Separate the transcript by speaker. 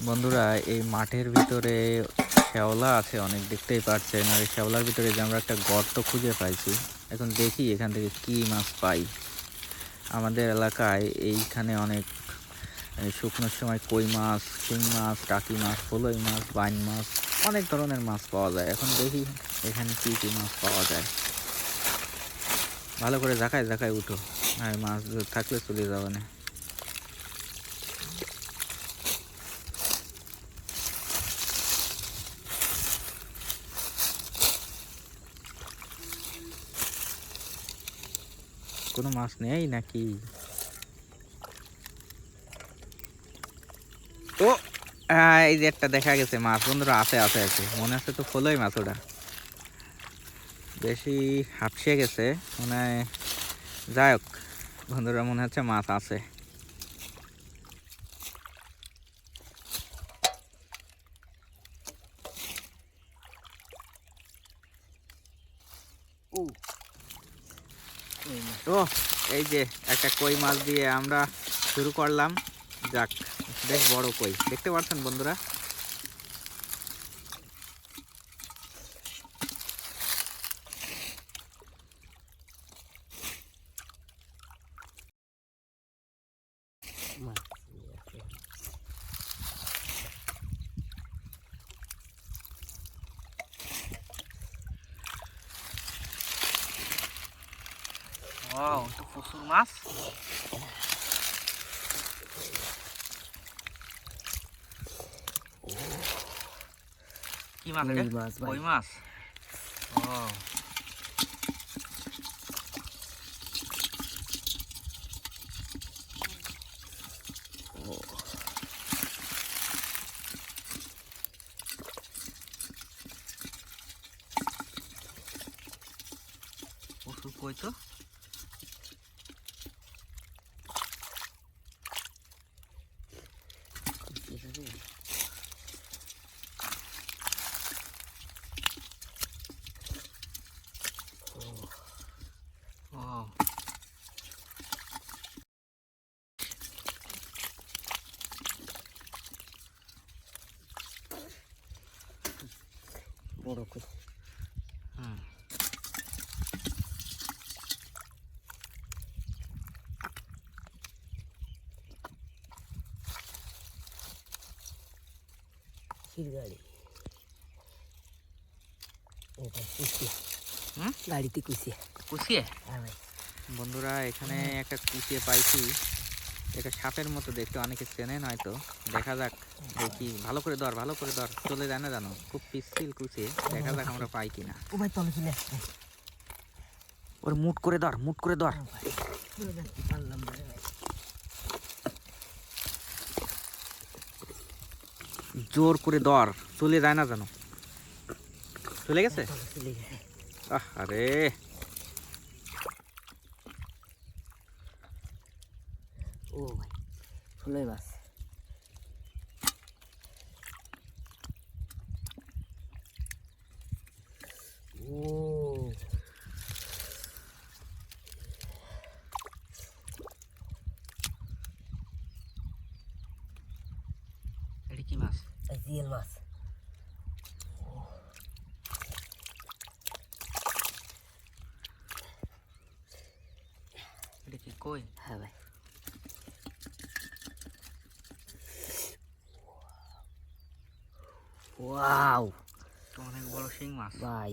Speaker 1: বন্ধুরা, এই মাঠের ভিতরে শ্যাওলা আছে অনেক, দেখতেই পাচ্ছেন। আর এই শ্যাওলার ভিতরে যে আমরা একটা গর্ত খুঁজে পাইছি। এখন দেখি এখান থেকে কি মাছ পাই। আমাদের এলাকায় এইখানে অনেক শুকনোর সময় কই মাছ, শিং মাছ, টাকি মাছ, ফলই মাছ, বাইন মাছ, অনেক ধরনের মাছ পাওয়া যায়। এখন দেখি এখানে কি কি মাছ পাওয়া যায়। ভালো করে ঝাঁকায় ঝাঁকায় উঠো, আর মাছ থাকলে চলে যাবে না। কোনো মাছ নেই নাকি? ও এই যে একটা দেখা গেছে মাছ। বন্ধুরা, আছে আছে আছে, মনে আছে তো, ফলই মাছ। ওটা বেশি হাঁপসে গেছে মনে হয়। যাই হোক বন্ধুরা, মনে হচ্ছে মাছ আছে। তো এই যে একটা কই মাছ দিয়ে আমরা শুরু করলাম। যাক, বেশ বড় কই, দেখতে পাচ্ছেন বন্ধুরা। ওয়াও, তো প্রচুর মাছ। কি মাছ এটা? কই মাছ। ও প্রচুর কই তো।
Speaker 2: বড় কই। গাড়ি গাড়িতে কুচিয়ে
Speaker 1: কুচিয়ে। বন্ধুরা, এখানে একটা কুচিয়ে পাইছি। এটা সাপের মতো দেখতে, অনেকে চেনেন হয়তো। দেখা যাক, দেখি। ভালো করে ধর, ভালো করে ধর, চলে যায় না জানো, খুব পিচ্ছিল কুচিয়ে। দেখা যাক আমরা পাই কিনা।
Speaker 2: ও ভাই তলে চলে
Speaker 1: ওর মুট করে ধর, মুট করে ধর। জোর করে ধর, চলে যায় না জানো। চলে গেছে। আরে
Speaker 2: ও ভাই ফলই মাছ। ও
Speaker 1: এটা কি মাছ?
Speaker 2: জিয়েল মাছ।
Speaker 1: এটা কি কই?
Speaker 2: হ্যাঁ ভাই। ওয়াও,
Speaker 1: অনেক বড় শিং মাছ
Speaker 2: ভাই।